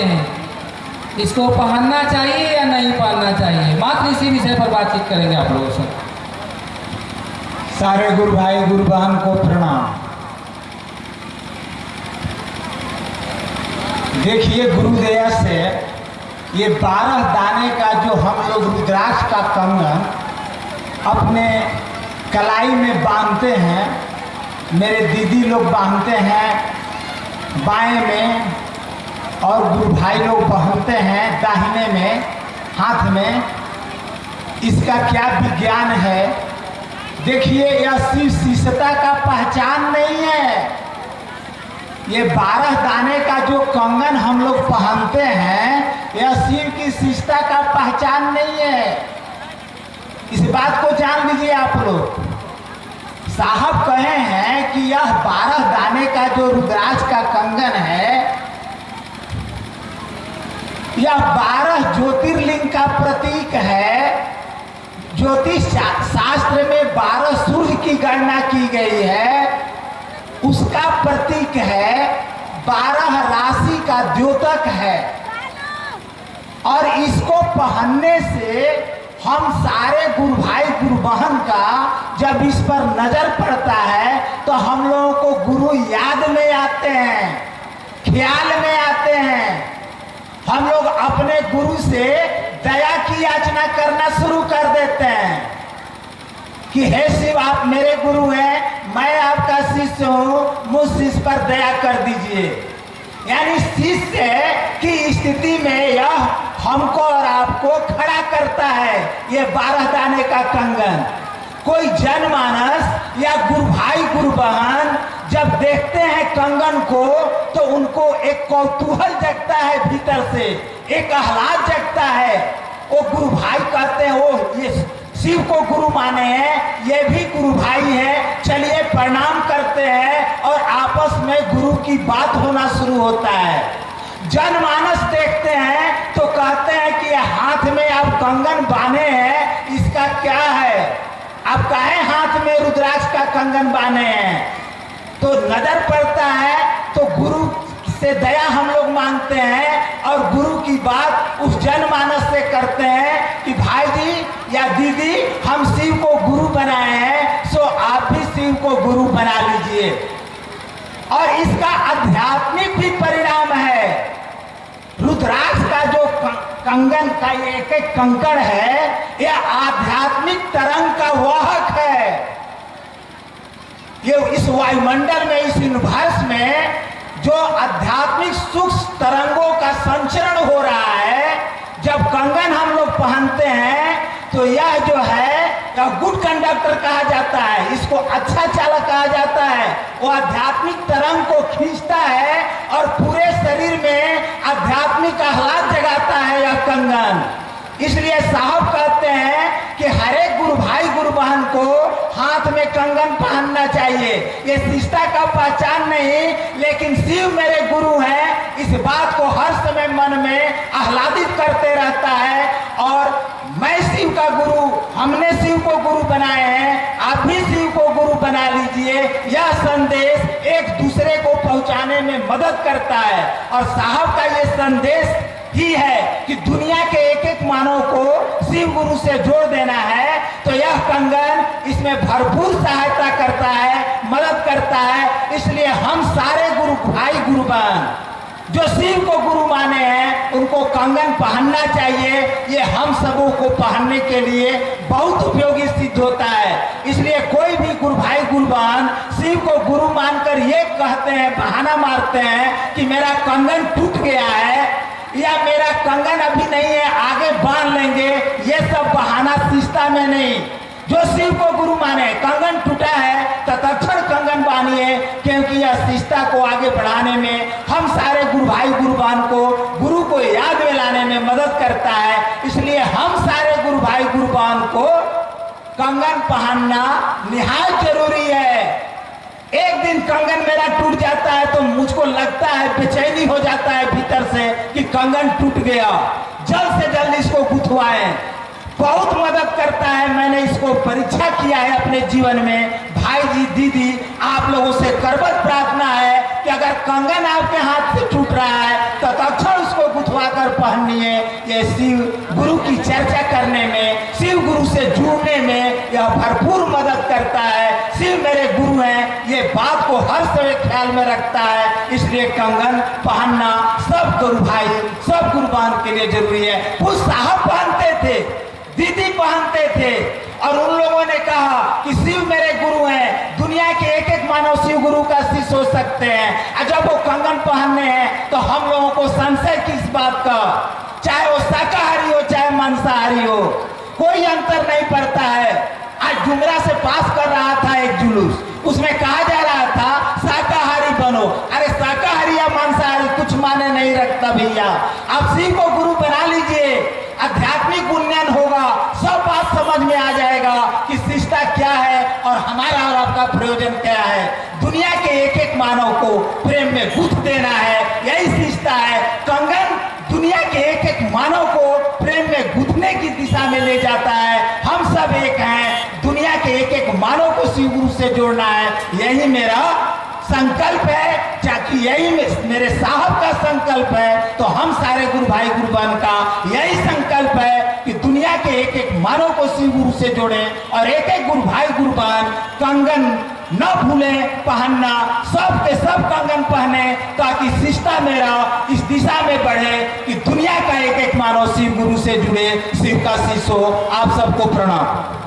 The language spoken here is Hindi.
हैं, इसको पहनना चाहिए या नहीं पहनना चाहिए, मात्र इसी विषय पर बातचीत करेंगे आप लोगों से। सारे गुरु भाई गुरु बहन को प्रणाम। देखिए, गुरुदेव से ये 12 दाने का जो हम लोग रुद्राक्ष का कंगन अपने कलाई में बांधते हैं, मेरे दीदी लोग बांधते हैं बाएं में और गुरु भाई लोग पहनते हैं दाहिने में हाथ में। इसका क्या विज्ञान है? देखिए, यह शिव शिष्टता का पहचान नहीं है। ये 12 दाने का जो कंगन हम लोग पहनते हैं, यह शिव की शिष्टता का पहचान नहीं है। इस बात को जान लीजिए आप लोग। साहब कहे हैं कि यह 12 दाने का जो रुद्राक्ष का कंगन है, यह 12 ज्योतिर्लिंग का प्रतीक है। ज्योतिष शास्त्र में 12 सूर्य की गणना की गई है, उसका प्रतीक है। 12 राशि का द्योतक है और इसको पहनने से हम सारे गुरु भाई गुरु बहन का जब इस पर नजर पड़ता है तो हम लोगों को गुरु याद में आते हैं, ख्याल में आते हैं। हम लोग अपने गुरु से दया की याचना करना शुरू कर देते हैं कि हे शिव, आप मेरे गुरु हैं, मैं आपका शिष्य हूँ, मुझ शिष्य पर दया कर दीजिए। यानी शिष्य की स्थिति में यह हमको और आपको खड़ा करता है। ये 12 दाने का कंगन कोई जनमानस या गुरु भाई गुरु बहन जब देखते हैं कंगन को तो उनको एक कौतूहल जगता है, भीतर से एक आह्लाद जगता है। वो गुरु भाई कहते हैं, वो ये शिव को गुरु माने हैं, ये भी गुरु भाई है, चलिए प्रणाम करते हैं और आपस में गुरु की बात होना शुरू होता है। जनमानस देखते हैं तो कहते हैं कि हाथ में आप कंगन बांधे हैं, इसका क्या है? आप काहे हाथ में रुद्राक्ष का कंगन बांधे हैं? तो नजर पड़ता है तो गुरु से दया हम लोग मांगते हैं और गुरु की बात उस जनमानस से करते हैं कि भाई जी या दीदी, हम शिव को गुरु बनाए हैं, सो आप भी शिव को गुरु बना लीजिए। और इसका आध्यात्मिक भी परिणाम है। रुद्राक्ष का जो कंगन का एक एक कंकड़ है, यह आध्यात्मिक तरंग का वाहक है। ये इस वायुमंडल में, इस यूनिवर्स में जो आध्यात्मिक सूक्ष्म तरंगों का संचरण हो रहा है, जब कंगन हम लोग पहनते हैं तो यह जो है यह गुड कंडक्टर कहा जाता है, इसको अच्छा चालक कहा जाता है। वो आध्यात्मिक तरंग को खींचता है और पूरे शरीर में आध्यात्मिक आह्लाद जगाता है यह कंगन। इसलिए साहब कहते हैं कि हर एक गुरु भाई गुरु बहन को हाथ में कंगन पहनना चाहिए। ये शिष्टता का पहचान नहीं, लेकिन शिव मेरे गुरु हैं, इस बात को हर समय मन में आह्लादित करते रहता है। और मैं शिव का गुरु, हमने शिव को गुरु बनाए हैं, आप भी शिव को गुरु बना लीजिए। यह संदेश एक दूसरे को पहुंचाने में मदद करता है और साहब का ये संदेश ही है कि दुनिया के एक एक मानव को शिव गुरु से जोड़ देना है। तो यह कंगन इसमें भरपूर सहायता करता है, मदद करता है। इसलिए हम सारे गुरु भाई गुरु बहन जो शिव को गुरु माने हैं, उनको कंगन पहनना चाहिए। ये हम सबों को पहनने के लिए बहुत उपयोगी सिद्ध होता है। इसलिए कोई भी गुरु भाई गुरु बहन शिव को गुरु मानकर ये कहते हैं, बहाना मारते हैं कि मेरा कंगन टूट गया है या मेरा कंगन अभी नहीं है, आगे बांध लेंगे, ये सब बहाना शिष्टता में नहीं। जो शिव को गुरु माने, कंगन टूटा है तो तत्क्षण कंगन बांधिए, क्योंकि यह शिष्टता को आगे बढ़ाने में, हम सारे गुरु भाई गुरु बहन को गुरु को याद में लाने में मदद करता है। इसलिए हम सारे गुरु भाई गुरु बहन को कंगन पहनना निहायत जरूरी है। एक दिन कंगन मेरा टूट जाता है तो मुझको लगता है, बेचैनी हो जाता है भीतर से कि कंगन टूट गया, जल्द से जल्द इसको गुथवाएं। बहुत मदद करता है। मैंने इसको परीक्षा किया है अपने जीवन में। भाई जी दीदी, आप लोगों से करबद्ध प्रार्थना है कि अगर कंगन आपके हाथ से टूट रहा है तो तत्क्षण उसको गुथवाकर पहनिए। ये शिव गुरु की चर्चा करने में, शिव गुरु से जुड़ने में यह भरपूर मदद करता है। शिव मेरे गुरु हैं, ये बात को हर समय ख्याल में रखता है। इसलिए कंगन पहनना सब गुरु भाई, सब कुर्बान के लिए जरूरी है। कुछ साहब पहनते थे, दीदी पहनते थे, और उन लोगों ने कहा कि शिव मेरे गुरु हैं, दुनिया के एक एक मानव शिव गुरु का शिष्य हो सकते हैं। और जब वो कंगन पहनने हैं तो हम लोगों को संशय किस बात का, चाहे वो शाकाहारी हो चाहे मांसाहारी हो, कोई अंतर नहीं पड़ता है। आज जुमरा से पास कर रहा था एक जुलूस, उसमें कहा जा रहा था शाकाहारी बनो। अरे शाकाहारी या मांसाहारी कुछ माने नहीं रखता भैया। आप शिव को गुरु बना लीजिए, आध्यात्मिक उन्नयन होगा, सब बात समझ में आ जाएगा कि शिष्टता क्या है और हमारा और आपका प्रयोजन क्या है। दुनिया के एक एक मानव को प्रेम में गुथ देना है, यही शिष्टता है। कंगन दुनिया के एक एक मानव को प्रेम में गुथने की दिशा में ले जाता है। हम सब एक हैं, दुनिया के एक एक मानव को शिव गुरु से जोड़ना है, यही मेरा संकल्प है। ताकि यही मेरे साहब का संकल्प है, तो हम सारे गुरु भाई गुरुबान का यही संकल्प है कि दुनिया के एक एक मानव को शिव गुरु से जोड़ें और एक एक गुरु भाई गुरुबान कंगन न भूलें पहनना, सब के सब कंगन पहने, ताकि शिष्टता मेरा इस दिशा में बढ़े कि दुनिया का एक एक मानव शिव गुरु से जुड़े, शिव का शिष्य हो। आप सबको प्रणाम।